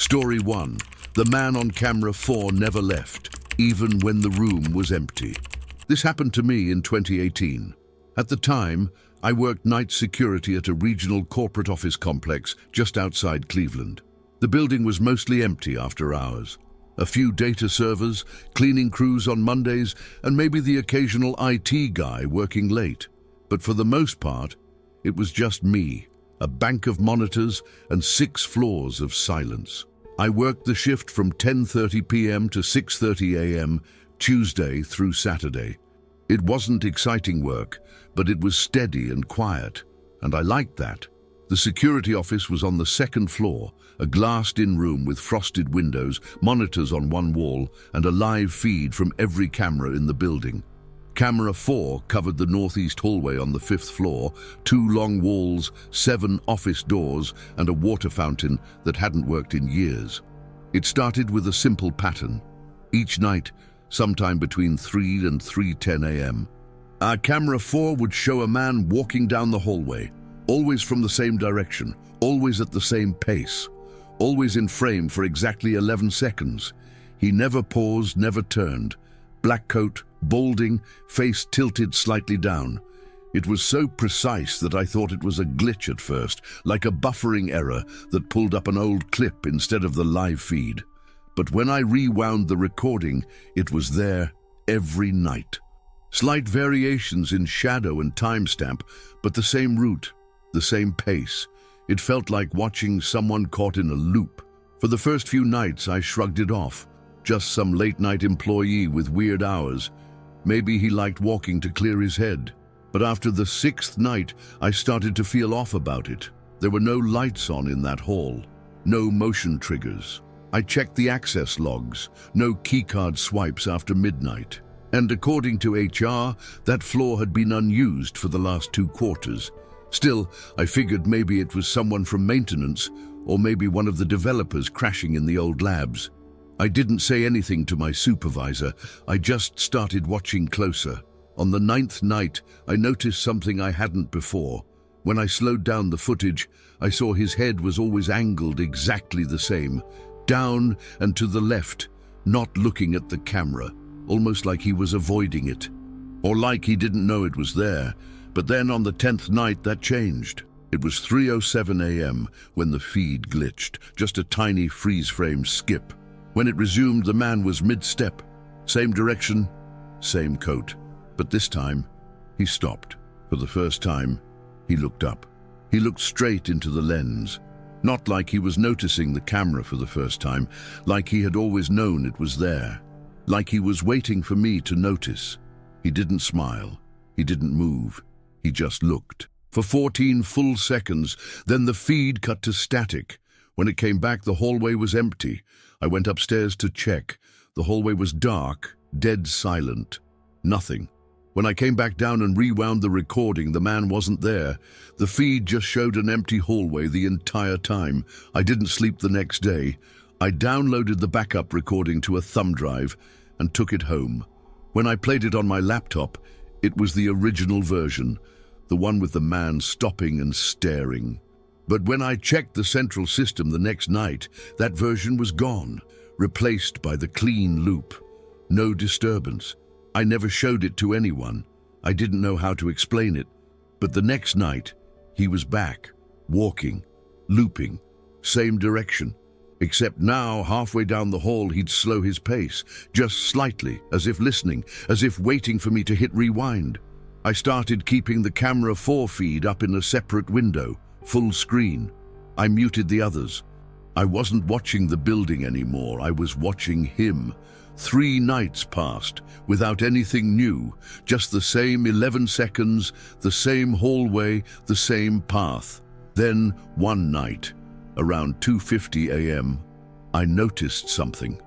Story 1. The man on camera 4 never left, even when the room was empty. This happened to me in 2018. At the time, I worked night security at a regional corporate office complex just outside Cleveland. The building was mostly empty after hours. A few data servers, cleaning crews on Mondays, and maybe the occasional IT guy working late. But for the most part, it was just me, a bank of monitors, and 6 floors of silence. I worked the shift from 10:30 p.m. to 6:30 a.m., Tuesday through Saturday. It wasn't exciting work, but it was steady and quiet, and I liked that. The security office was on the 2nd floor, a glassed-in room with frosted windows, monitors on one wall, and a live feed from every camera in the building. Camera 4 covered the northeast hallway on the 5th floor, 2 long walls, 7 office doors, and a water fountain that hadn't worked in years. It started with a simple pattern. Each night, sometime between 3 and 3:10 a.m., our camera 4 would show a man walking down the hallway, always from the same direction, always at the same pace, always in frame for exactly 11 seconds. He never paused, never turned. Black coat, balding, face tilted slightly down. It was so precise that I thought it was a glitch at first, like a buffering error that pulled up an old clip instead of the live feed. But when I rewound the recording, it was there every night. Slight variations in shadow and timestamp, but the same route, the same pace. It felt like watching someone caught in a loop. For the first few nights, I shrugged it off. Just some late-night employee with weird hours. Maybe he liked walking to clear his head. But after the 6th night, I started to feel off about it. There were no lights on in that hall, no motion triggers. I checked the access logs, no keycard swipes after midnight. And according to HR, that floor had been unused for the last 2 quarters. Still, I figured maybe it was someone from maintenance, or maybe one of the developers crashing in the old labs. I didn't say anything to my supervisor. I just started watching closer. On the 9th night, I noticed something I hadn't before. When I slowed down the footage, I saw his head was always angled exactly the same, down and to the left, not looking at the camera, almost like he was avoiding it, or like he didn't know it was there. But then on the 10th night, that changed. It was 3:07 a.m. when the feed glitched, just a tiny freeze-frame skip. When it resumed, the man was mid-step, same direction, same coat. But this time, he stopped. For the first time, he looked up. He looked straight into the lens. Not like he was noticing the camera for the first time, like he had always known it was there. Like he was waiting for me to notice. He didn't smile. He didn't move. He just looked. For 14 full seconds, then the feed cut to static. When it came back, the hallway was empty. I went upstairs to check. The hallway was dark, dead silent. Nothing. When I came back down and rewound the recording, the man wasn't there. The feed just showed an empty hallway the entire time. I didn't sleep the next day. I downloaded the backup recording to a thumb drive and took it home. When I played it on my laptop, it was the original version, the one with the man stopping and staring. But when I checked the central system the next night, that version was gone, replaced by the clean loop. No disturbance. I never showed it to anyone. I didn't know how to explain it. But the next night, he was back, walking, looping, same direction. Except now, halfway down the hall, he'd slow his pace, just slightly, as if listening, as if waiting for me to hit rewind. I started keeping the camera 4 feed up in a separate window, full screen. I muted the others. I wasn't watching the building anymore, I was watching him. 3 nights passed, without anything new, just the same 11 seconds, the same hallway, the same path. Then, one night, around 2:50 a.m., I noticed something.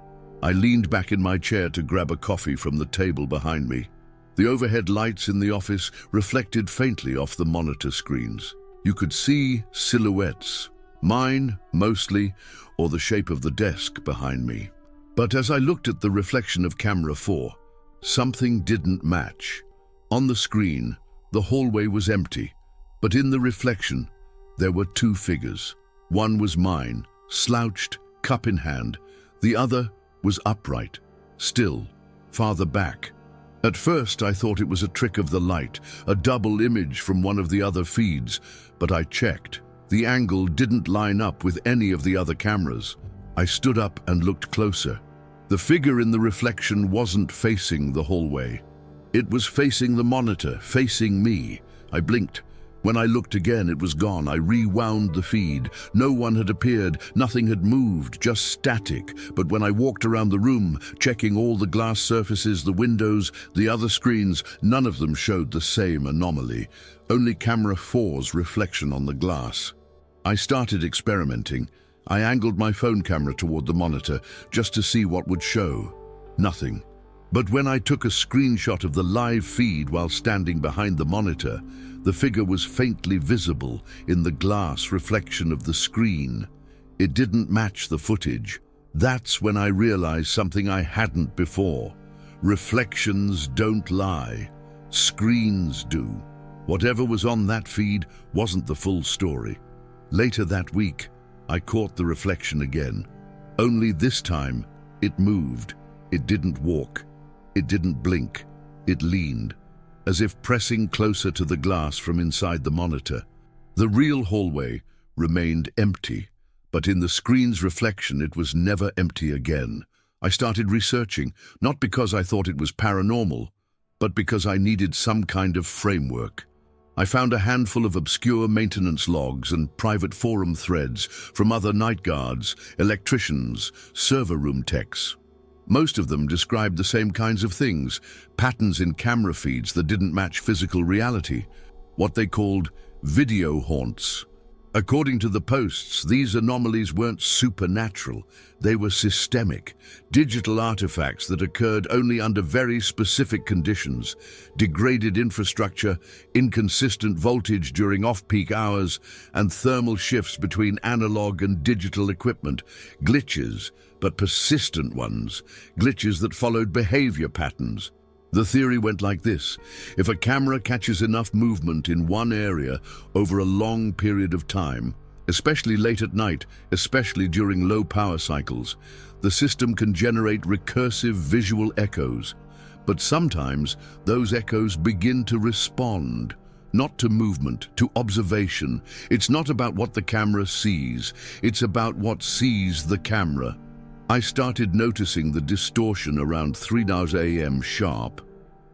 I leaned back in my chair to grab a coffee from the table behind me. The overhead lights in the office reflected faintly off the monitor screens. You could see silhouettes, mine mostly, or the shape of the desk behind me. But as I looked at the reflection of camera 4, something didn't match. On the screen, the hallway was empty, but in the reflection, there were 2 figures. One was mine, slouched, cup in hand. The other was upright, still, farther back. At first, I thought it was a trick of the light, a double image from one of the other feeds, but I checked. The angle didn't line up with any of the other cameras. I stood up and looked closer. The figure in the reflection wasn't facing the hallway. It was facing the monitor, facing me. I blinked. When I looked again, it was gone. I rewound the feed. No one had appeared, nothing had moved, just static. But when I walked around the room, checking all the glass surfaces, the windows, the other screens, none of them showed the same anomaly. Only camera 4's reflection on the glass. I started experimenting. I angled my phone camera toward the monitor just to see what would show. Nothing. But when I took a screenshot of the live feed while standing behind the monitor, the figure was faintly visible in the glass reflection of the screen. It didn't match the footage. That's when I realized something I hadn't before. Reflections don't lie. Screens do. Whatever was on that feed wasn't the full story. Later that week, I caught the reflection again. Only this time, it moved. It didn't walk. It didn't blink. It leaned, as if pressing closer to the glass from inside the monitor. The real hallway remained empty, but in the screen's reflection it was never empty again. I started researching, not because I thought it was paranormal, but because I needed some kind of framework. I found a handful of obscure maintenance logs and private forum threads from other night guards, electricians, server room techs. Most of them described the same kinds of things, patterns in camera feeds that didn't match physical reality, what they called video haunts. According to the posts, these anomalies weren't supernatural, they were systemic, digital artifacts that occurred only under very specific conditions: degraded infrastructure, inconsistent voltage during off-peak hours, and thermal shifts between analog and digital equipment. Glitches, but persistent ones, glitches that followed behavior patterns. The theory went like this: if a camera catches enough movement in one area over a long period of time, especially late at night, especially during low power cycles, the system can generate recursive visual echoes. But sometimes those echoes begin to respond, not to movement, to observation. It's not about what the camera sees, it's about what sees the camera. I started noticing the distortion around 3 a.m. sharp,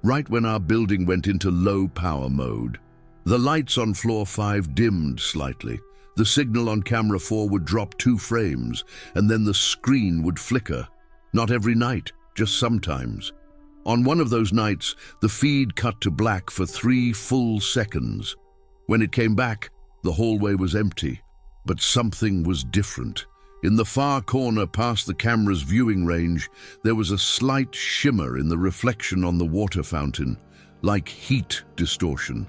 right when our building went into low power mode. The lights on floor 5 dimmed slightly. The signal on camera 4 would drop 2 frames, and then the screen would flicker. Not every night, just sometimes. On one of those nights, the feed cut to black for 3 full seconds. When it came back, the hallway was empty, but something was different. In the far corner past the camera's viewing range, there was a slight shimmer in the reflection on the water fountain, like heat distortion,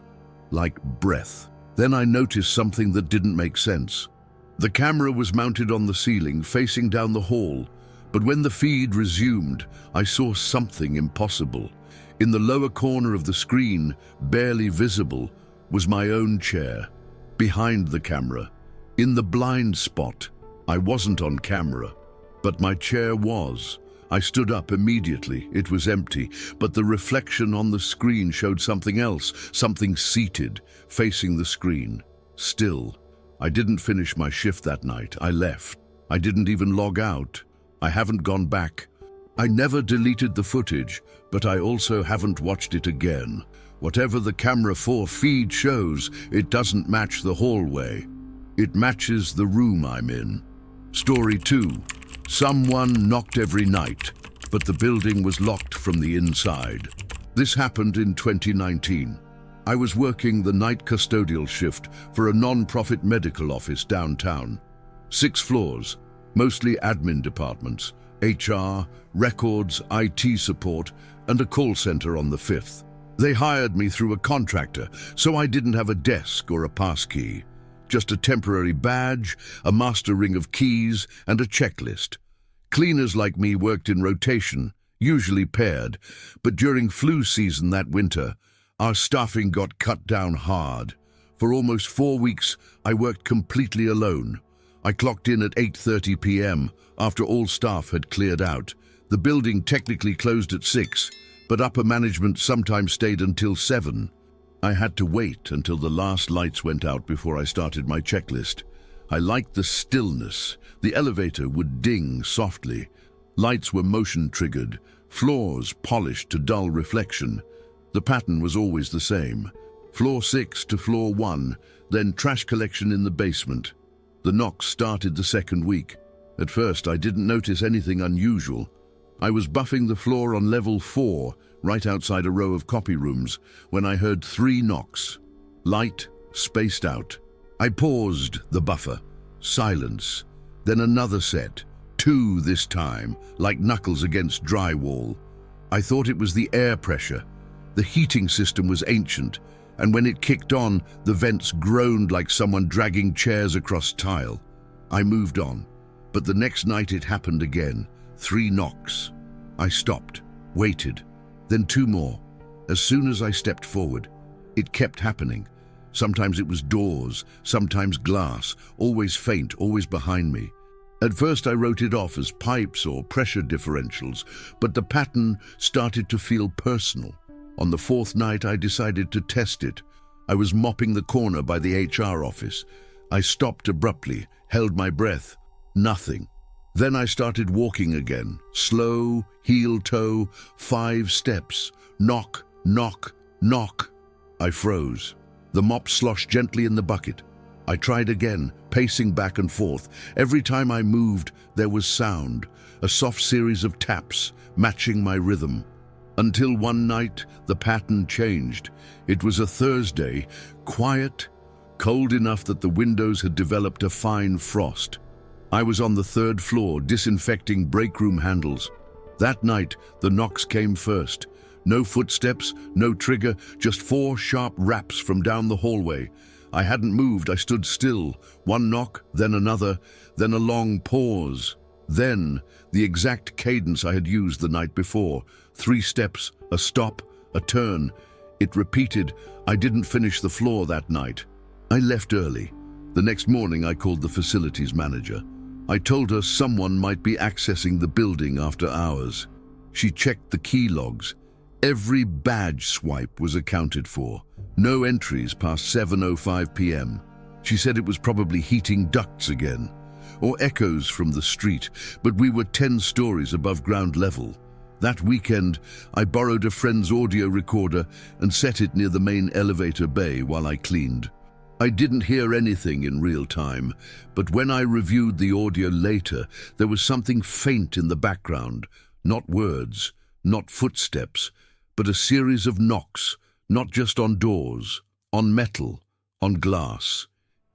like breath. Then I noticed something that didn't make sense. The camera was mounted on the ceiling, facing down the hall, but when the feed resumed, I saw something impossible. In the lower corner of the screen, barely visible, was my own chair, behind the camera, in the blind spot. I wasn't on camera, but my chair was. I stood up immediately. It was empty, but the reflection on the screen showed something else, something seated, facing the screen. Still, I didn't finish my shift that night. I left. I didn't even log out. I haven't gone back. I never deleted the footage, but I also haven't watched it again. Whatever the camera 4 feed shows, it doesn't match the hallway. It matches the room I'm in. Story 2. Someone knocked every night, but the building was locked from the inside. This happened in 2019. I was working the night custodial shift for a non-profit medical office downtown. 6 floors, mostly admin departments, HR, records, IT support, and a call center on the 5th. They hired me through a contractor, so I didn't have a desk or a passkey. Just a temporary badge, a master ring of keys, and a checklist. Cleaners like me worked in rotation, usually paired, but during flu season that winter, our staffing got cut down hard. For almost 4 weeks, I worked completely alone. I clocked in at 8:30 p.m. after all staff had cleared out. The building technically closed at 6, but upper management sometimes stayed until 7. I had to wait until the last lights went out before I started my checklist. I liked the stillness. The elevator would ding softly. Lights were motion-triggered, floors polished to dull reflection. The pattern was always the same. Floor 6 to floor 1, then trash collection in the basement. The knocks started the second week. At first, I didn't notice anything unusual. I was buffing the floor on level 4, right outside a row of copy rooms, when I heard 3 knocks. Light, spaced out. I paused the buffer. Silence. Then another set. 2 this time, like knuckles against drywall. I thought it was the air pressure. The heating system was ancient, and when it kicked on, the vents groaned like someone dragging chairs across tile. I moved on, but the next night it happened again. 3 knocks. I stopped, waited, then 2 more. As soon as I stepped forward, it kept happening. Sometimes it was doors, sometimes glass, always faint, always behind me. At first I wrote it off as pipes or pressure differentials, but the pattern started to feel personal. On the 4th night I decided to test it. I was mopping the corner by the HR office. I stopped abruptly, held my breath. Nothing. Then I started walking again, slow, heel-toe, 5 steps. Knock, knock, knock. I froze. The mop sloshed gently in the bucket. I tried again, pacing back and forth. Every time I moved, there was sound, a soft series of taps, matching my rhythm. Until one night, the pattern changed. It was a Thursday, quiet, cold enough that the windows had developed a fine frost. I was on the 3rd floor, disinfecting break room handles. That night, the knocks came first. No footsteps, no trigger, just 4 sharp raps from down the hallway. I hadn't moved, I stood still. 1 knock, then another, then a long pause. Then, the exact cadence I had used the night before. 3 steps, a stop, a turn. It repeated. I didn't finish the floor that night. I left early. The next morning I called the facilities manager. I told her someone might be accessing the building after hours. She checked the key logs. Every badge swipe was accounted for. No entries past 7:05 p.m. She said it was probably heating ducts again, or echoes from the street, but we were 10 stories above ground level. That weekend, I borrowed a friend's audio recorder and set it near the main elevator bay while I cleaned. I didn't hear anything in real time, but when I reviewed the audio later, there was something faint in the background. Not words, not footsteps, but a series of knocks, not just on doors, on metal, on glass.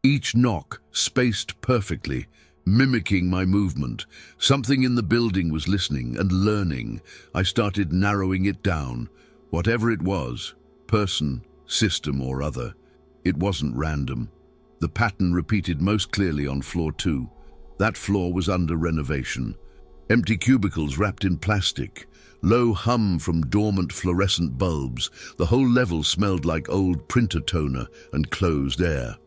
Each knock spaced perfectly, mimicking my movement. Something in the building was listening and learning. I started narrowing it down. Whatever it was, person, system or other, it wasn't random. The pattern repeated most clearly on floor 2. That floor was under renovation. Empty cubicles wrapped in plastic, low hum from dormant fluorescent bulbs. The whole level smelled like old printer toner and closed air.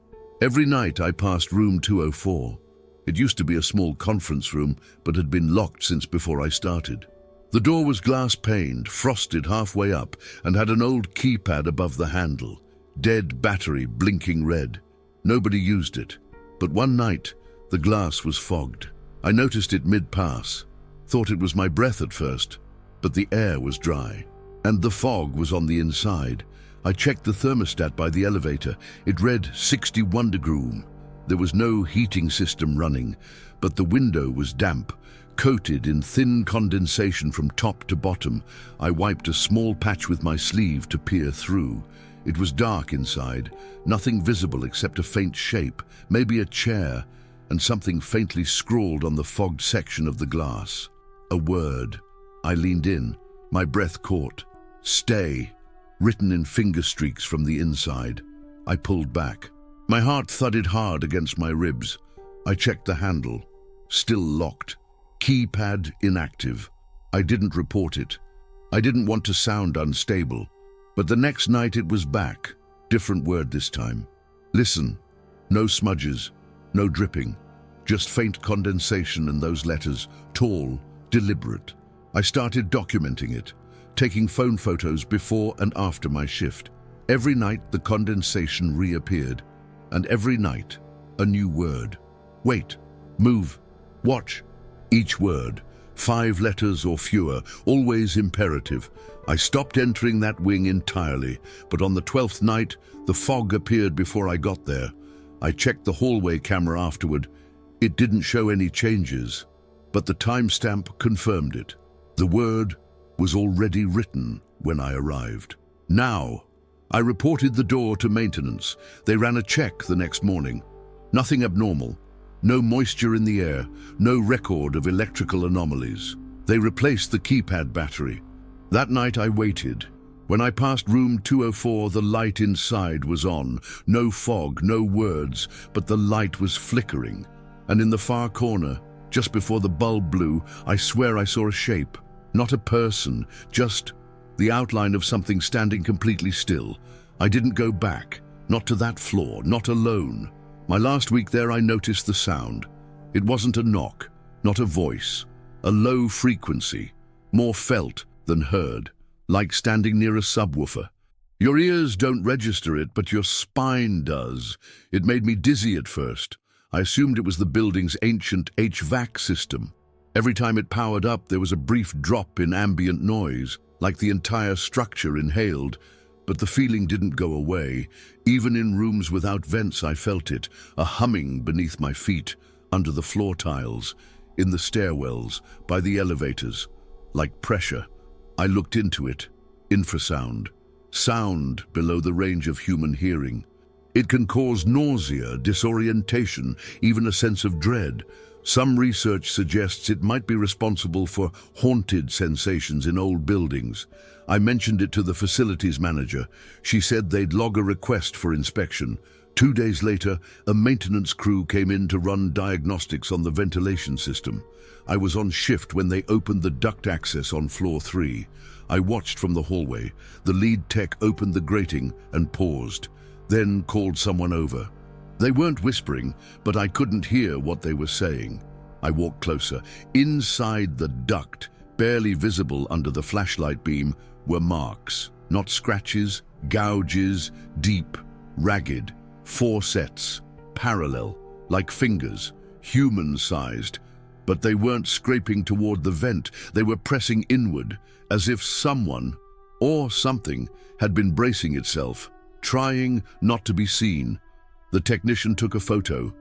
Every night I passed room 204. It used to be a small conference room, but had been locked since before I started. The door was glass-paned, frosted halfway up, and had an old keypad above the handle. Dead battery blinking red. Nobody used it. But one night, the glass was fogged. I noticed it mid-pass. Thought it was my breath at first, but the air was dry. And the fog was on the inside. I checked the thermostat by the elevator. It read 61 degrees. There was no heating system running, but the window was damp, coated in thin condensation from top to bottom. I wiped a small patch with my sleeve to peer through. It was dark inside, nothing visible except a faint shape, maybe a chair, and something faintly scrawled on the fogged section of the glass. A word. I leaned in, my breath caught. Stay, written in finger streaks from the inside. I pulled back. My heart thudded hard against my ribs. I checked the handle. Still locked. Keypad inactive. I didn't report it. I didn't want to sound unstable. But the next night it was back. Different word this time. Listen. No smudges. No dripping. just faint condensation in those letters, tall, deliberate. I started documenting it, taking phone photos before and after my shift. Every night the condensation reappeared, and every night a new word. Wait, move, watch. Each word, 5 letters or fewer, always imperative. I stopped entering that wing entirely, but on the 12th night, the fog appeared before I got there. I checked the hallway camera afterward. It didn't show any changes, but the timestamp confirmed it. The word was already written when I arrived. Now, I reported the door to maintenance. They ran a check the next morning. Nothing abnormal. No moisture in the air, no record of electrical anomalies. They replaced the keypad battery. That night I waited. When I passed room 204, the light inside was on. No fog, no words, but the light was flickering. And in the far corner, just before the bulb blew, I swear I saw a shape. Not a person, just the outline of something standing completely still. I didn't go back, not to that floor, not alone. My last week there I noticed the sound. It wasn't a knock, not a voice. A low frequency, more felt than heard, like standing near a subwoofer. Your ears don't register it, but your spine does. It made me dizzy at first. I assumed it was the building's ancient HVAC system. Every time it powered up, there was a brief drop in ambient noise, like the entire structure inhaled. But the feeling didn't go away. Even in rooms without vents, I felt it, a humming beneath my feet, under the floor tiles, in the stairwells, by the elevators, like pressure. I looked into it. Infrasound. Sound below the range of human hearing. It can cause nausea, disorientation, even a sense of dread. Some research suggests it might be responsible for haunted sensations in old buildings. I mentioned it to the facilities manager. She said they'd log a request for inspection. 2 days later, a maintenance crew came in to run diagnostics on the ventilation system. I was on shift when they opened the duct access on floor 3. I watched from the hallway. The lead tech opened the grating and paused, then called someone over. They weren't whispering, but I couldn't hear what they were saying. I walked closer. Inside the duct, barely visible under the flashlight beam, were marks. Not scratches, gouges, deep, ragged. 4 sets, parallel, like fingers, human-sized. But they weren't scraping toward the vent. They were pressing inward, as if someone, or something, had been bracing itself, trying not to be seen. The technician took a photo.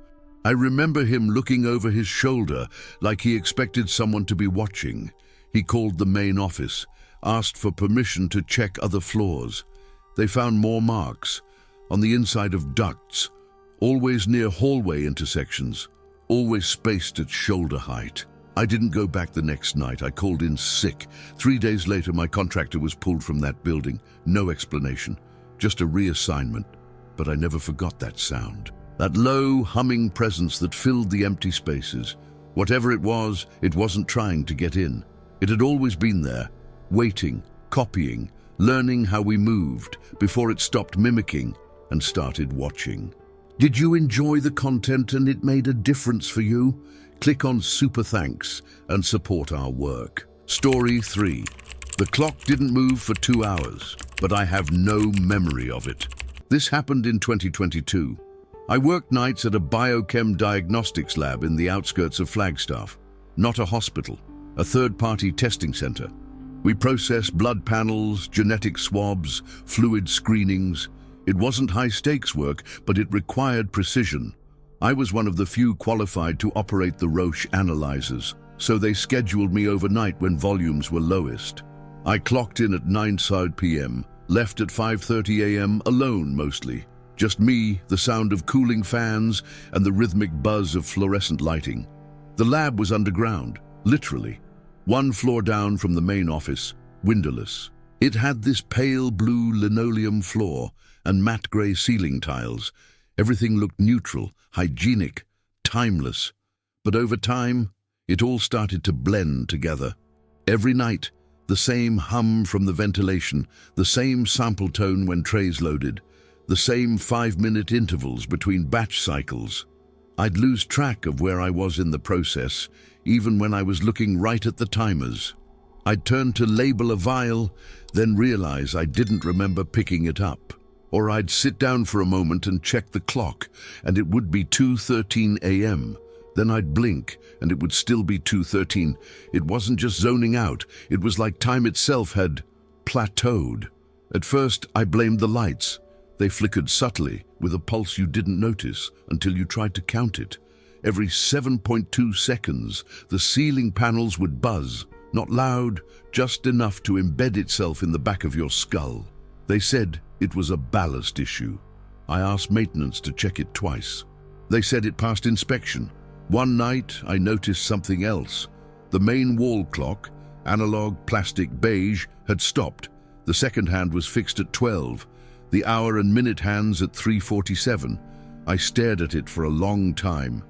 I remember him looking over his shoulder like he expected someone to be watching. He called the main office, asked for permission to check other floors. They found more marks, on the inside of ducts, always near hallway intersections, always spaced at shoulder height. I didn't go back the next night. I called in sick. 3 days later, my contractor was pulled from that building. No explanation, just a reassignment. But I never forgot that sound. That low, humming presence that filled the empty spaces. Whatever it wasn't trying to get in. It had always been there, waiting, copying, learning how we moved before it stopped mimicking and started watching. Did you enjoy the content and it made a difference for you? Click on Super Thanks and support our work. Story 3. The clock didn't move for 2 hours, but I have no memory of it. This happened in 2022. I worked nights at a biochem diagnostics lab in the outskirts of Flagstaff, not a hospital, a third-party testing center. We processed blood panels, genetic swabs, fluid screenings. It wasn't high-stakes work, but it required precision. I was one of the few qualified to operate the Roche analyzers, so they scheduled me overnight when volumes were lowest. I clocked in at 9 p.m., left at 5:30 a.m. alone mostly. Just me, the sound of cooling fans, and the rhythmic buzz of fluorescent lighting. The lab was underground, literally. 1 floor down from the main office, windowless. It had this pale blue linoleum floor and matte grey ceiling tiles. Everything looked neutral, hygienic, timeless. But over time, it all started to blend together. Every night, the same hum from the ventilation, the same sample tone when trays loaded, the same 5-minute intervals between batch cycles. I'd lose track of where I was in the process, even when I was looking right at the timers. I'd turn to label a vial, then realize I didn't remember picking it up. Or I'd sit down for a moment and check the clock, and it would be 2:13 a.m. Then I'd blink, and it would still be 2:13. It wasn't just zoning out, it was like time itself had plateaued. At first, I blamed the lights. They flickered subtly, with a pulse you didn't notice until you tried to count it. Every 7.2 seconds, the ceiling panels would buzz, not loud, just enough to embed itself in the back of your skull. They said it was a ballast issue. I asked maintenance to check it twice. They said it passed inspection. One night, I noticed something else. The main wall clock, analog plastic beige, had stopped. The second hand was fixed at 12. The hour and minute hands at 3:47. I stared at it for a long time.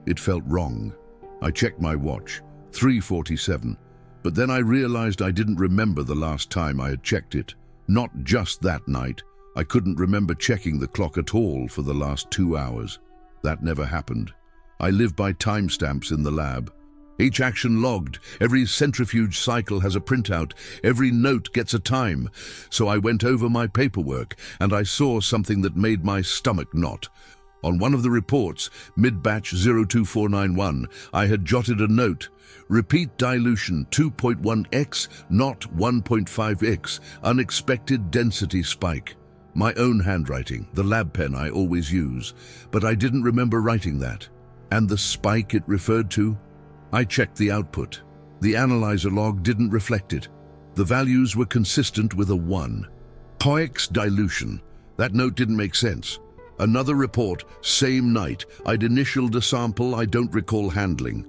It felt wrong. I checked my watch, 3:47. But then I realized I didn't remember the last time I had checked it. Not just that night. I couldn't remember checking the clock at all for the last 2 hours. That never happened. I live by timestamps in the lab. Each action logged, every centrifuge cycle has a printout, every note gets a time. So I went over my paperwork and I saw something that made my stomach knot. On one of the reports, mid-batch 02491, I had jotted a note. Repeat dilution 2.1x, not 1.5x, unexpected density spike. My own handwriting, the lab pen I always use, but I didn't remember writing that. And the spike it referred to? I checked the output. The analyzer log didn't reflect it. The values were consistent with a 1. POX dilution. That note didn't make sense. Another report, same night. I'd initialed a sample I don't recall handling.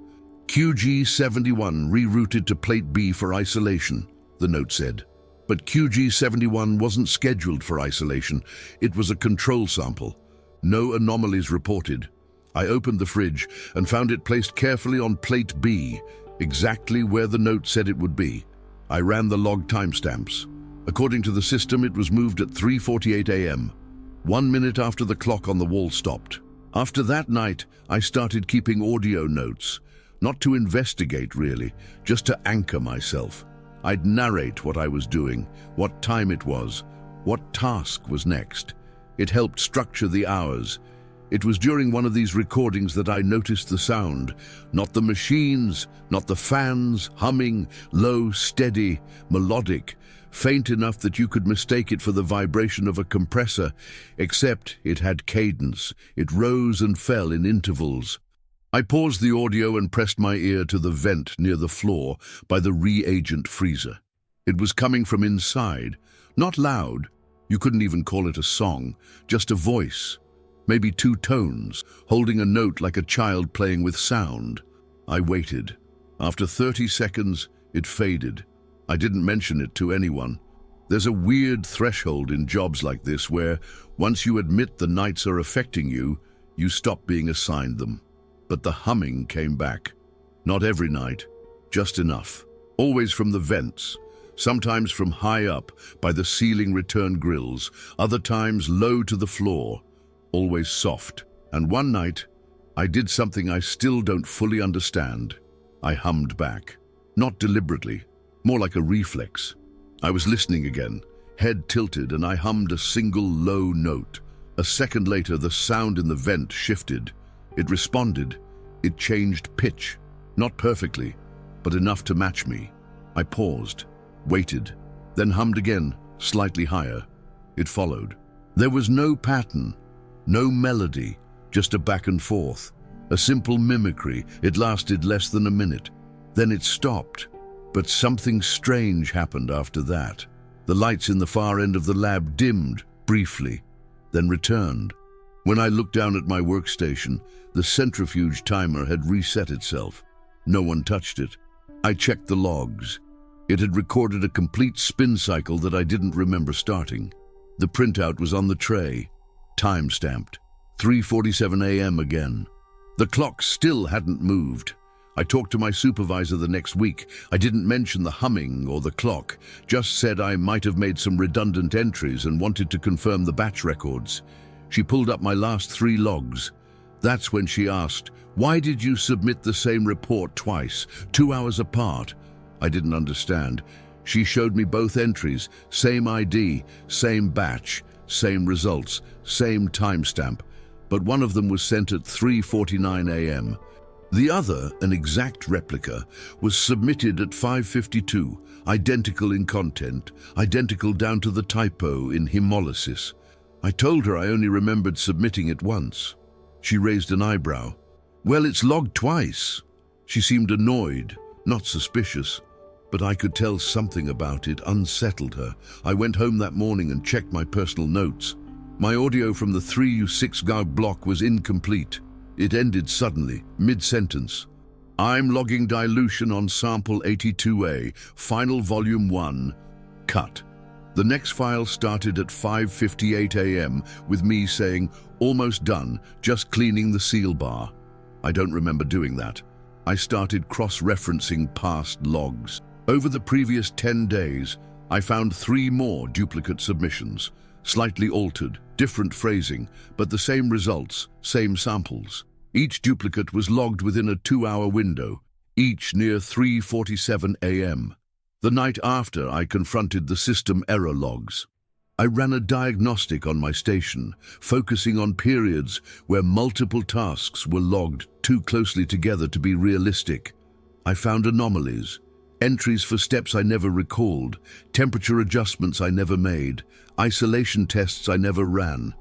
QG71 rerouted to plate B for isolation, the note said. But QG71 wasn't scheduled for isolation. It was a control sample. No anomalies reported. I opened the fridge and found it placed carefully on plate B, exactly where the note said it would be. I ran the log timestamps. According to the system, it was moved at 3:48 a.m., 1 minute after the clock on the wall stopped. After that night, I started keeping audio notes. Not to investigate, really, just to anchor myself. I'd narrate what I was doing, what time it was, what task was next. It helped structure the hours. It was during one of these recordings that I noticed the sound. Not the machines, not the fans, humming, low, steady, melodic, faint enough that you could mistake it for the vibration of a compressor, except it had cadence. It rose and fell in intervals. I paused the audio and pressed my ear to the vent near the floor by the reagent freezer. It was coming from inside, not loud. You couldn't even call it a song, just a voice. Maybe 2 tones, holding a note like a child playing with sound. I waited. After 30 seconds, it faded. I didn't mention it to anyone. There's a weird threshold in jobs like this where, once you admit the nights are affecting you, you stop being assigned them. But the humming came back. Not every night, just enough. Always from the vents. Sometimes from high up by the ceiling return grills, other times low to the floor. Always soft. And one night, I did something I still don't fully understand. I hummed back. Not deliberately, more like a reflex. I was listening again, head tilted, and I hummed a single low note. A second later, the sound in the vent shifted. It responded. It changed pitch. Not perfectly, but enough to match me. I paused, waited, then hummed again, slightly higher. It followed. There was no pattern. No melody, just a back and forth. A simple mimicry. It lasted less than a minute. Then it stopped. But something strange happened after that. The lights in the far end of the lab dimmed, briefly, then returned. When I looked down at my workstation, the centrifuge timer had reset itself. No one touched it. I checked the logs. It had recorded a complete spin cycle that I didn't remember starting. The printout was on the tray. Time-stamped. 3:47 a.m. again. The clock still hadn't moved. I talked to my supervisor the next week. I didn't mention the humming or the clock, just said I might have made some redundant entries and wanted to confirm the batch records. She pulled up my last 3 logs. That's when she asked, "Why did you submit the same report twice, 2 hours apart?" I didn't understand. She showed me both entries, same ID, same batch, same results, same timestamp, but one of them was sent at 3:49 a.m. The other, an exact replica, was submitted at 5:52, identical in content, identical down to the typo in hemolysis. I told her I only remembered submitting it once. She raised an eyebrow. "Well, it's logged twice." She seemed annoyed, not suspicious, but I could tell something about it unsettled her. I went home that morning and checked my personal notes. My audio from the 3U6 block was incomplete. It ended suddenly, mid-sentence. "I'm logging dilution on sample 82A, final volume 1, cut." The next file started at 5:58 a.m. with me saying, "Almost done, just cleaning the seal bar." I don't remember doing that. I started cross-referencing past logs. Over the previous 10 days, I found 3 more duplicate submissions, slightly altered, different phrasing, but the same results, same samples. Each duplicate was logged within a 2-hour window, each near 3:47 a.m. The night after, I confronted the system error logs. I ran a diagnostic on my station, focusing on periods where multiple tasks were logged too closely together to be realistic. I found anomalies, entries for steps I never recalled, temperature adjustments I never made, isolation tests I never ran,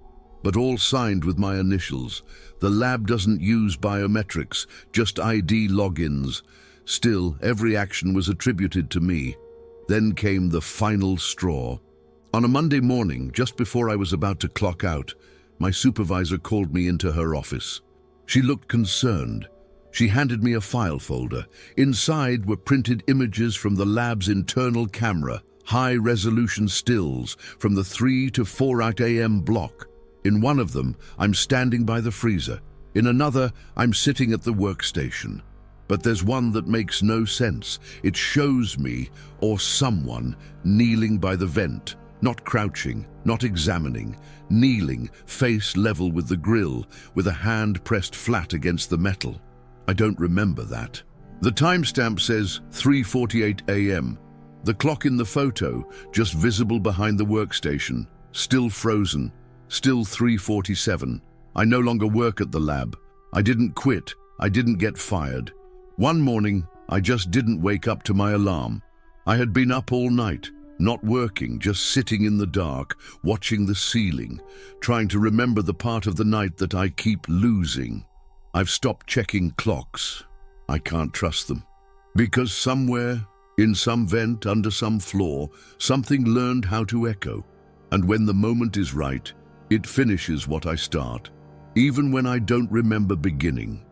but all signed with my initials. The lab doesn't use biometrics, just ID logins. Still, every action was attributed to me. Then came the final straw. On a Monday morning, just before I was about to clock out, my supervisor called me into her office. She looked concerned. She handed me a file folder. Inside were printed images from the lab's internal camera, high-resolution stills from the 3 to 4 a.m. block. In one of them, I'm standing by the freezer. In another, I'm sitting at the workstation. But there's one that makes no sense. It shows me, or someone, kneeling by the vent. Not crouching, not examining, kneeling, face level with the grill, with a hand pressed flat against the metal. I don't remember that. The timestamp says 3:48 a.m. The clock in the photo, just visible behind the workstation, still frozen, still 3:47. I no longer work at the lab. I didn't quit. I didn't get fired. One morning, I just didn't wake up to my alarm. I had been up all night, not working, just sitting in the dark, watching the ceiling, trying to remember the part of the night that I keep losing. I've stopped checking clocks. I can't trust them. Because somewhere, in some vent under some floor, something learned how to echo. And when the moment is right, it finishes what I start, even when I don't remember beginning.